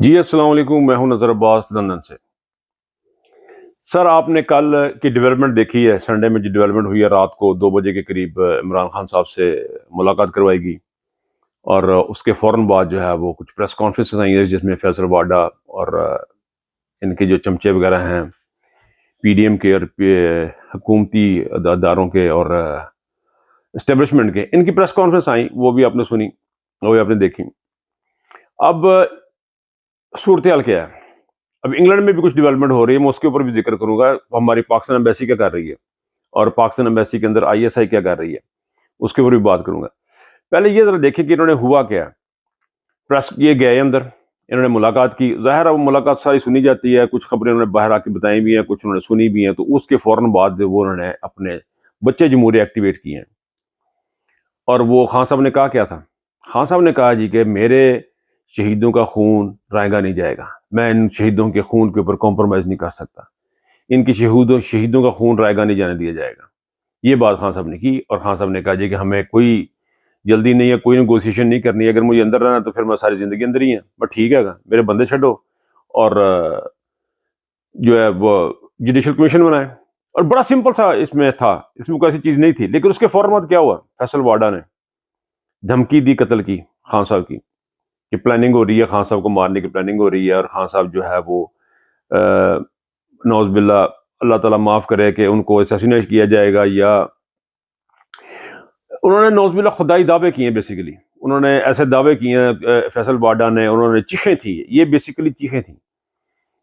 جی السلام علیکم، میں ہوں نظر عباس لندن سے۔ سر آپ نے کل کی ڈیولپمنٹ دیکھی ہے، سنڈے میں جو ڈیولپمنٹ ہوئی ہے، رات کو 2 بجے کے قریب عمران خان صاحب سے ملاقات کروائی گئی اور اس کے فوراً بعد جو ہے وہ کچھ پریس کانفرنسز آئی ہیں جس میں فیصل واڈا اور ان کے جو چمچے وغیرہ ہیں پی ڈی ایم کے اور حکومتی اداروں کے اور اسٹیبلشمنٹ کے، ان کی پریس کانفرنس آئیں، وہ بھی آپ نے سنی، وہ بھی آپ نے دیکھی۔ اب صورتحال کیا ہے؟ اب انگلینڈ میں بھی کچھ ڈیولپمنٹ ہو رہی ہے، میں اس کے اوپر بھی ذکر کروں گا۔ ہماری پاکستان ایمبیسی کیا کر رہی ہے اور پاکستان ایمبیسی کے اندر آئی ایس آئی کیا کر رہی ہے، اس کے اوپر بھی بات کروں گا۔ پہلے یہ ذرا دیکھیں کہ انہوں نے ہوا کیا۔ پریس یہ گئے اندر، انہوں نے ملاقات کی، ظاہر ہے وہ ملاقات ساری سنی جاتی ہے، کچھ خبریں انہوں نے باہر آ کے بتائی بھی ہیں، کچھ انہوں نے سنی بھی ہیں، تو اس کے فوراً بعد وہ انہوں نے اپنے بچے جمہوریہ ایکٹیویٹ کیے ہیں۔ اور وہ خان صاحب نے کہا کیا تھا؟ خان صاحب نے کہا جی کہ میرے شہیدوں کا خون رائیگاں نہیں جائے گا، میں ان شہیدوں کے خون کے اوپر کمپرومائز نہیں کر سکتا، ان کی شہیدوں کا خون رائیگاں نہیں جانے دیا جائے گا۔ یہ بات خان صاحب نے کی، اور خان صاحب نے کہا جی کہ ہمیں کوئی جلدی نہیں ہے، کوئی نیگوسیشن نہیں کرنی ہے، اگر مجھے اندر رہنا تو پھر میں ساری زندگی اندر ہی ہیں، بٹ ٹھیک ہے گا، میرے بندے چھڈو اور جو ہے وہ جوڈیشل کمیشن بنائے۔ اور بڑا سمپل سا اس میں تھا، اس میں کوئی ایسی چیز نہیں تھی، لیکن اس کے فوراً بعد کیا ہوا؟ فیصل واڈا نے دھمکی دی قتل کی خان صاحب کی، کہ پلاننگ ہو رہی ہے، خان صاحب کو مارنے کی پلاننگ ہو رہی ہے، اور خان صاحب جو ہے وہ نعوذ باللہ، اللہ تعالیٰ معاف کرے کہ ان کو اسیسینیٹ کیا جائے گا، یا انہوں نے نعوذ باللہ خدائی دعوے کیے ہیں۔ بیسیکلی انہوں نے ایسے دعوے کیے ہیں فیصل واڈا نے، انہوں نے چیخیں تھیں، یہ بیسیکلی چیخیں تھیں۔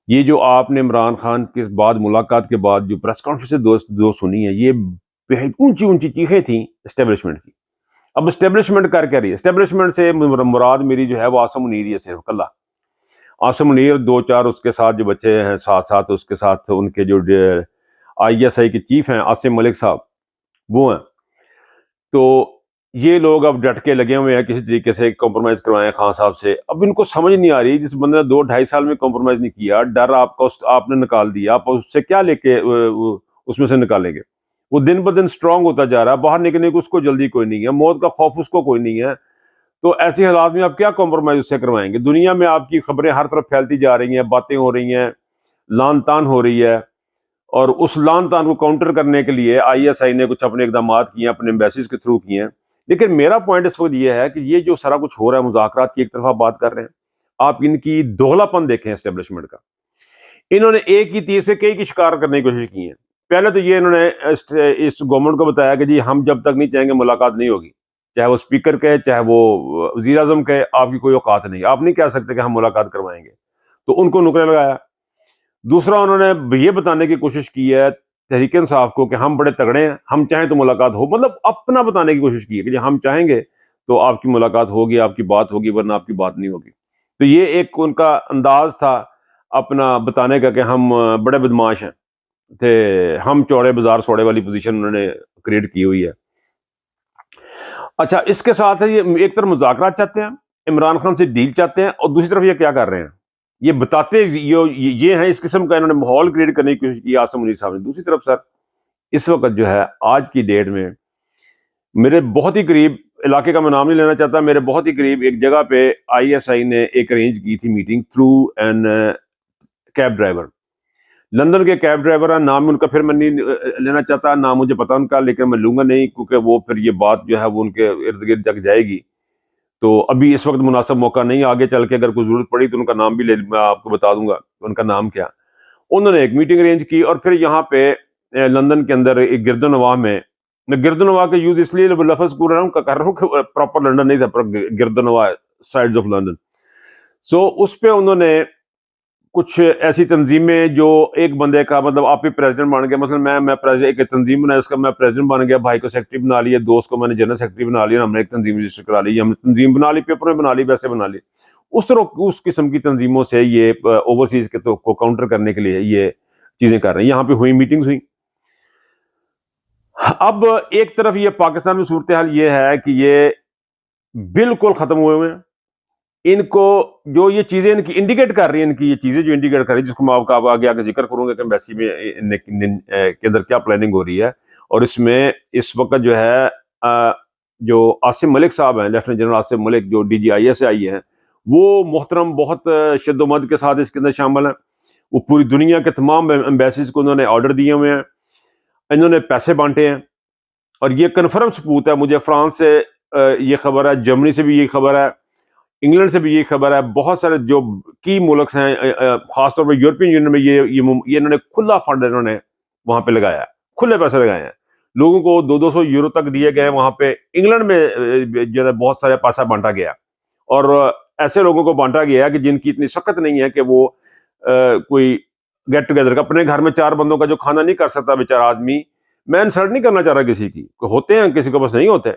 یہ جو آپ نے عمران خان کے بعد ملاقات کے بعد جو پریس کانفرنس دو سنی ہے، یہ بہت اونچی اونچی چیخیں تھیں اسٹیبلشمنٹ کی۔ اب اسٹیبلشمنٹ کر کے رہی ہے، اسٹیبلشمنٹ سے مراد میری جو ہے وہ عاصم منیر ہی ہے، صرف کلہ عاصم منیر، 2-4 اس کے ساتھ جو بچے ہیں، ساتھ اس کے ساتھ ان کے جو آئی ایس آئی کے چیف ہیں عاصم ملک صاحب، وہ ہیں۔ تو یہ لوگ اب ڈٹ کے لگے ہوئے ہیں کسی طریقے سے کمپرومائز کروائیں خان صاحب سے۔ اب ان کو سمجھ نہیں آ رہی، جس بندے نے 2-2.5 سال میں کمپرومائز نہیں کیا، ڈر آپ نے نکال دیا، آپ اس سے کیا لے کے اس میں سے نکالیں گے؟ وہ دن بدن سٹرونگ ہوتا جا رہا ہے، باہر نکلنے کو اس کو جلدی کوئی نہیں ہے، موت کا خوف اس کو کوئی نہیں ہے، تو ایسی حالات میں آپ کیا کمپرومائز اس سے کروائیں گے؟ دنیا میں آپ کی خبریں ہر طرف پھیلتی جا رہی ہیں، باتیں ہو رہی ہیں، لان تان ہو رہی ہے، اور اس لان تان کو کاؤنٹر کرنے کے لیے آئی ایس آئی نے کچھ اپنے اقدامات کیے ہیں، اپنے ایمبیسیز کے تھرو کیے ہیں۔ لیکن میرا پوائنٹ اس وقت یہ ہے کہ یہ جو سارا کچھ ہو رہا ہے، مذاکرات کی ایک طرف بات کر رہے ہیں، آپ ان کی دوغلا پن دیکھیں اسٹیبلشمنٹ کا۔ انہوں نے ایک ہی تیر سے کئی کی شکار کرنے کی کوشش کی ہے۔ پہلے تو یہ انہوں نے اس گورنمنٹ کو بتایا کہ جی ہم جب تک نہیں چاہیں گے ملاقات نہیں ہوگی، چاہے وہ اسپیکر کہے، چاہے وہ وزیر اعظم کہے، آپ کی کوئی اوقات نہیں، آپ نہیں کہہ سکتے کہ ہم ملاقات کروائیں گے، تو ان کو نکرے لگایا۔ دوسرا انہوں نے یہ بتانے کی کوشش کی ہے تحریک انصاف کو کہ ہم بڑے تگڑے ہیں، ہم چاہیں تو ملاقات ہو، مطلب اپنا بتانے کی کوشش کی ہے کہ جی ہم چاہیں گے تو آپ کی ملاقات ہوگی، آپ کی بات ہوگی، ورنہ آپ کی بات نہیں ہوگی۔ تو یہ ایک ان کا انداز تھا اپنا بتانے کا کہ ہم بڑے بدماش ہیں، ہم چوڑے بازار سوڑے والی پوزیشن انہوں نے کریٹ کی ہوئی ہے۔ اچھا، اس کے ساتھ یہ ایک طرف مذاکرات چاہتے ہیں، عمران خان سے ڈیل چاہتے ہیں، اور دوسری طرف یہ کیا کر رہے ہیں، یہ بتاتے یہ ہیں، اس قسم کا انہوں نے ماحول کریٹ کرنے کی کوشش کی عاصم منیر صاحب نے۔ دوسری طرف سر اس وقت جو ہے آج کی ڈیٹ میں میرے بہت ہی قریب، علاقے کا میں نام نہیں لینا چاہتا، میرے بہت ہی قریب ایک جگہ پہ آئی ایس آئی نے ایک ارینج کی تھی meeting through an cab driver, London کے کیب ڈرائیور ہیں، نام ان کا پھر میں نہیں لینا چاہتا، نام مجھے پتا ان کا، لیکن میں لوں گا نہیں کیونکہ وہ پھر یہ بات جو ہے وہ ان کے ارد گرد تک جائے گی، تو ابھی اس وقت مناسب موقع نہیں، آگے چل کے اگر کوئی ضرورت پڑی تو ان کا نام بھی میں آپ کو بتا دوں گا ان کا نام کیا۔ انہوں نے ایک میٹنگ ارینج کی، اور پھر یہاں پہ لندن کے اندر ایک گرد و نواح میں، میں گرد و نواح کا یوز اس لیے لفظ کر رہا ہوں کہ پراپر لندن نہیں تھا، پر گرد و نواح سائڈز آف لندن، سو اس پہ انہوں نے کچھ ایسی تنظیمیں جو ایک بندے کا، مطلب آپ بھی پریزیڈنٹ بن گئے، مثلا میں ایک تنظیم بنایا، اس کا میں پریزیڈنٹ بن گیا، بھائی کو سیکرٹری بنا لیا، دوست کو میں نے جنرل سیکرٹری بنا لیا، ہم نے ایک تنظیم رجسٹر کرا لی، ہم نے تنظیم بنا لی، پیپر میں بنا لی، ویسے بنا لی، اس طرح اس قسم کی تنظیموں سے یہ اوورسیز کے تو کو کاؤنٹر کرنے کے لیے یہ چیزیں کر رہے ہیں۔ یہاں پہ ہوئی میٹنگز ہوئی۔ اب ایک طرف یہ پاکستان میں صورتحال یہ ہے کہ یہ بالکل ختم ہوئے ہوئے ہیں، ان کو جو یہ چیزیں ان کی انڈیکیٹ کر رہی ہیں، ان کی یہ چیزیں جو انڈیکیٹ کر رہی ہیں، جس کو میں آپ کا آگے آگے ذکر کروں گا کہ ایمبیسی میں کے اندر کیا پلاننگ ہو رہی ہے، اور اس میں اس وقت جو ہے جو عاصم ملک صاحب ہیں، لیفٹیننٹ جنرل عاصم ملک جو D G I S I ہیں، وہ محترم بہت شد و مد کے ساتھ اس کے اندر شامل ہیں. وہ پوری دنیا کے تمام ایمبیسیز کو انہوں نے آرڈر دیے ہوئے ہیں, انہوں نے پیسے بانٹے ہیں. اور یہ کنفرم ثبوت ہے, مجھے فرانس سے یہ خبر ہے, جرمنی سے بھی یہ خبر ہے, انگلینڈ سے بھی یہ خبر ہے, بہت سارے جو کی ملک ہیں خاص طور پہ یورپین یونین میں یہ انہوں نے کھلا فنڈ انہوں نے وہاں پہ لگایا ہے, کھلے پیسے لگائے ہیں. لوگوں کو 200 یورو تک دیے گئے وہاں پہ. انگلینڈ میں جو ہے بہت سارے پیسہ بانٹا گیا, اور ایسے لوگوں کو بانٹا گیا کہ جن کی اتنی سخت نہیں ہے کہ وہ کوئی گیٹ ٹوگیدر کا, اپنے گھر میں 4 بندوں کا جو کھانا نہیں کر سکتا بیچارہ آدمی. میں انسلٹ نہیں کرنا چاہ رہا کسی کی, ہوتے ہیں کسی کو بس نہیں ہوتے,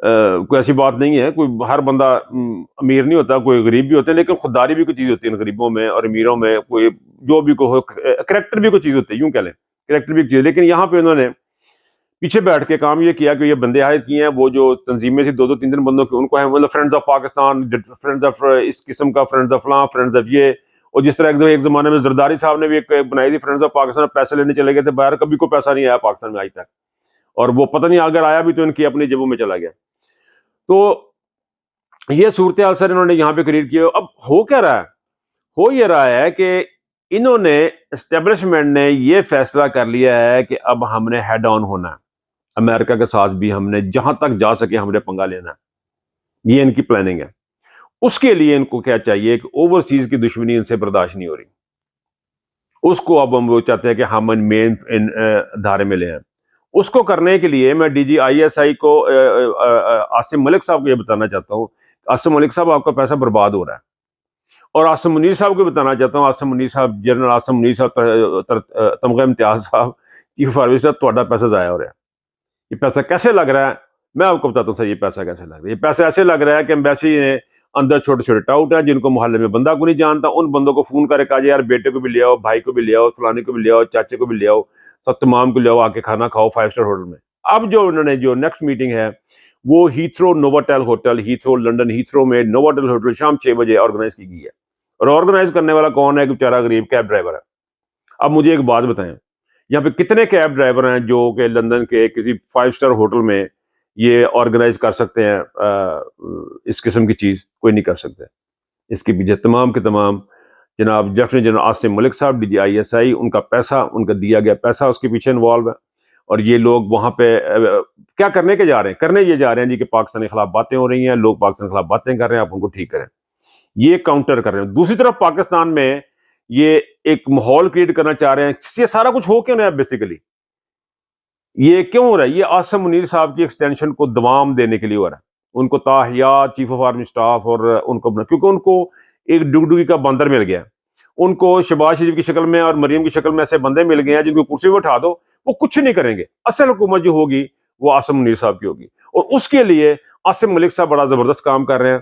کوئی ایسی بات نہیں ہے, کوئی ہر بندہ امیر نہیں ہوتا, کوئی غریب بھی ہوتے ہیں, لیکن خودداری بھی کوئی چیز ہوتی ہے ان غریبوں میں اور امیروں میں, کوئی جو بھی کوئی کریکٹر بھی کوئی چیز ہوتی ہے, یوں کہہ لیں کریکٹر بھی ایک چیز. لیکن یہاں پہ انہوں نے پیچھے بیٹھ کے کام یہ کیا کہ یہ بندے عائد کیے ہیں, وہ جو تنظیمیں تھیں 2-3 بندوں کی, ان کو ہیں مطلب friends of Pakistan, friends of اس قسم کا, فرینڈز آف فلاں, فرینڈز آف یہ. اور جس طرح ایک زمانے میں زرداری صاحب نے بھی ایک بنائی تھی فرینڈز آف پاکستان, پیسے لینے چلے گئے تھے باہر, کبھی کوئی پیسہ نہیں آیا پاکستان میں آج تک, اور وہ پتہ نہیں اگر آیا بھی تو ان کی اپنی جیبوں میں چلا گیا. تو یہ صورتحال سر انہوں نے یہاں پہ کریٹ کیا. اب ہو کیا رہا ہے, ہو یہ رہا ہے کہ انہوں نے اسٹیبلشمنٹ نے یہ فیصلہ کر لیا ہے کہ اب ہم نے ہیڈ آن ہونا ہے امریکہ کے ساتھ بھی, ہم نے جہاں تک جا سکے ہم نے پنگا لینا ہے. یہ ان کی پلاننگ ہے. اس کے لیے ان کو کیا چاہیے کہ اوورسیز کی دشمنی ان سے برداشت نہیں ہو رہی, اس کو اب ہم وہ چاہتے ہیں کہ ہم مین دھارے میں لے آئیں. اس کو کرنے کے لیے میں D G I S I کو عاصم ملک صاحب کو یہ بتانا چاہتا ہوں, عاصم ملک صاحب آپ کا پیسہ برباد ہو رہا ہے. اور عاصم منیر صاحب کو بتانا چاہتا ہوں, عاصم منیر صاحب, جنرل عاصم منیر صاحب, تمغہ امتیاز صاحب, چیف آرمی صاحب, تھوڑا پیسہ ضائع ہو رہا ہے. یہ پیسہ کیسے لگ رہا ہے میں آپ کو بتاتا ہوں سر. یہ پیسہ کیسے لگ رہا ہے؟ یہ پیسہ ایسے لگ رہا ہے کہ ایمبیسی نے اندر چھوٹے چھوٹے ٹاؤٹ ہیں جن کو محلے میں بندہ کو نہیں جانتا, ان بندوں کو فون کر کے کہا جائے یار بیٹے کو بھی لے آؤ, بھائی کو بھی لے آؤ, فلانے کو بھی لے آؤ, چاچے کو بھی لے آؤ, سب تمام کو لے آؤ, آ کے کھانا کھاؤ 5 اسٹار ہوٹل میں. اب جو انہوں نے جو نیکسٹ میٹنگ ہے وہ Heathrow Novotel hotel, Heathrow London Heathrow میں نوواٹیل ہوٹل شام 6 بجے آرگنائز کی گئی ہے. اور آرگنائز کرنے والا کون ہے؟ ایک بیچارہ غریب کیب ڈرائیور ہے. اب مجھے ایک بات بتائیں, یہاں پہ کتنے کیب ڈرائیور ہیں جو کہ لندن کے کسی 5 اسٹار ہوٹل میں یہ آرگنائز کر سکتے ہیں اس قسم کی چیز؟ کوئی نہیں کر سکتے. اس کے پیچھے تمام کے تمام جناب لیفٹیننٹ جنرل عاصم ملک صاحب, D G I S I, ان کا پیسہ, ان کا دیا گیا پیسہ اس کے پیچھے انوالو ہے. اور یہ لوگ وہاں پہ کیا کرنے کے جا رہے ہیں؟ کرنے یہ جا رہے ہیں جی کہ پاکستان کے خلاف باتیں ہو رہی ہیں, لوگ پاکستان کے خلاف باتیں کر رہے ہیں, آپ ان کو ٹھیک کریں. یہ کاؤنٹر کر رہے ہیں. دوسری طرف پاکستان میں یہ ایک ماحول کریٹ کرنا چاہ رہے ہیں. یہ سارا کچھ ہو کیوں نہیں ہے بیسیکلی؟ یہ کیوں ہو رہا ہے؟ یہ عاصم منیر صاحب کی ایکسٹینشن کو دوام دینے کے لیے ہو رہا ہے. ان کو تاحیات چیف آف آرمی سٹاف اور ان کو کیونکہ ان کو ایک ڈگڈگی کا بندر مل گیا. ان کو شہباز شریف کی شکل میں اور مریم کی شکل میں ایسے بندے مل گئے ہیں جن کو کرسی پہ اٹھا دو وہ کچھ نہیں کریں گے. اصل حکومت جو ہوگی وہ عاصم منیر صاحب کی ہوگی, اور اس کے لیے عاصم ملک صاحب بڑا زبردست کام کر رہے ہیں.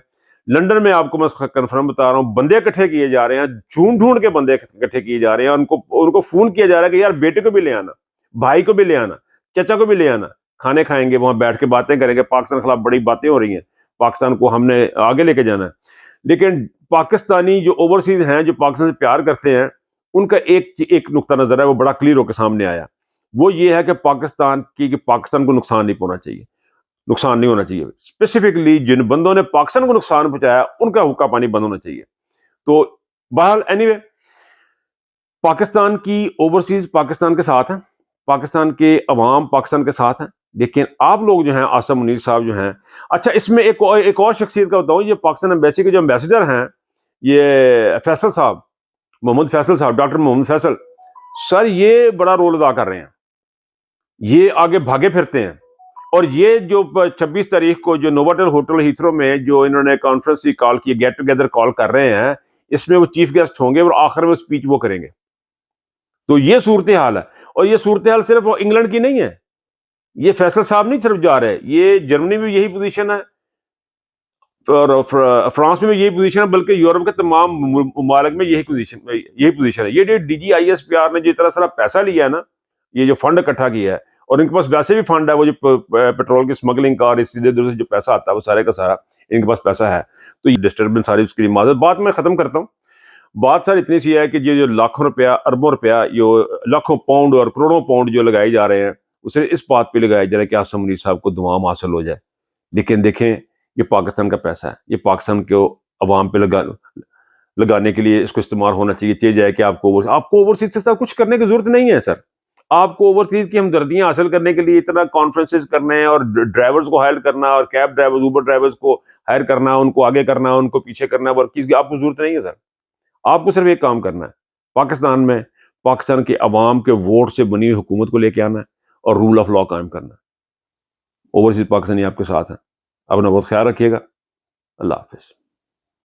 لنڈن میں آپ کو میں کنفرم بتا رہا ہوں, بندے اکٹھے کیے جا رہے ہیں, ڈھونڈ کے بندے اکٹھے کیے جا رہے ہیں. ان کو فون کیا جا رہا ہے کہ یار بیٹے کو بھی لے آنا, بھائی کو بھی لے آنا, چچا کو بھی لے آنا, کھانے کھائیں گے, وہاں بیٹھ کے باتیں کریں گے. پاکستان کے خلاف بڑی باتیں ہو رہی ہیں, پاکستان کو ہم نے آگے لے کے جانا ہے. لیکن پاکستانی جو اوورسیز ہیں جو پاکستان سے پیار کرتے ہیں ان کا ایک نقطہ نظر ہے, وہ بڑا کلیئر ہو کے سامنے آیا. وہ یہ ہے کہ پاکستان کو نقصان نہیں پہنچنا چاہیے, نقصان نہیں ہونا چاہیے. اسپیسیفکلی جن بندوں نے پاکستان کو نقصان پہنچایا ان کا حقہ پانی بند ہونا چاہیے. تو بہرحال اینی وے, پاکستان کی اوورسیز پاکستان کے ساتھ ہیں, پاکستان کے عوام پاکستان کے ساتھ ہیں. لیکن آپ لوگ جو ہیں عاصم منیر صاحب جو ہیں, اچھا اس میں ایک اور شخصیت کا بتاؤں, یہ پاکستان ایمبیسی کے جو ایمبیسیڈر ہیں یہ فیصل صاحب, محمد فیصل صاحب, ڈاکٹر محمد فیصل سر, یہ بڑا رول ادا کر رہے ہیں. یہ آگے بھاگے پھرتے ہیں. اور یہ جو 26 تاریخ کو جو نوواٹل ہوٹل ہیتھرو میں جو انہوں نے کانفرنس کی کال کی, گیٹ ٹوگیدر کال کر رہے ہیں, اس میں وہ چیف گیسٹ ہوں گے اور آخر میں سپیچ وہ کریں گے. تو یہ صورتحال ہے. اور یہ صورتحال صرف انگلینڈ کی نہیں ہے, یہ فیصل صاحب نہیں صرف جا رہے, یہ جرمنی میں یہی پوزیشن ہے, اور فرانس میں یہی پوزیشن ہے, بلکہ یورپ کے تمام ممالک میں یہی پوزیشن ہے. یہ D G I S P R نے جو اتنا سارا پیسہ لیا ہے نا, یہ جو فنڈ اکٹھا کیا ہے, اور ان کے پاس ویسے بھی فنڈ ہے, وہ جو پیٹرول کی سمگلنگ کا اور ادھر ادھر سے جو پیسہ آتا ہے وہ سارے کا سارا ان کے پاس پیسہ ہے. تو یہ ڈسٹربنس ساری اس کے لیے معذرت. بات میں ختم کرتا ہوں. بات ساری اتنی سی ہے کہ یہ جو لاکھوں روپیہ, اربوں روپیہ, جو لاکھوں پاؤنڈ اور کروڑوں پاؤنڈ جو لگائے جا رہے ہیں, اسے اس بات پہ لگایا جا رہا ہے کہ عاصم منیر صاحب کو دوام حاصل ہو جائے. لیکن دیکھیں یہ پاکستان کا پیسہ ہے, یہ پاکستان کو عوام پہ لگانے کے لیے اس کو استعمال ہونا چاہیے جائے کہ آپ کو اوورسیز سے سب کچھ کرنے کی ضرورت نہیں ہے سر. آپ کو اوورسیز کی ہمدردیاں حاصل کرنے کے لیے اتنا کانفرنسز کرنے ہیں اور ڈرائیورز کو ہائر کرنا اور کیب ڈرائیورز اوبر ڈرائیورز کو ہائر کرنا، ان کو آگے کرنا، ان کو پیچھے کرنا، ورکیز کی آپ کو ضرورت نہیں ہے سر. آپ کو صرف ایک کام کرنا ہے، پاکستان میں پاکستان کے عوام کے ووٹ سے بنی ہوئی حکومت کو لے کے آنا ہے اور رول آف لا قائم کرنا ہے. اوورسیز پاکستانی آپ کے ساتھ ہیں. اپنا بہت خیال رکھیے گا. اللہ حافظ.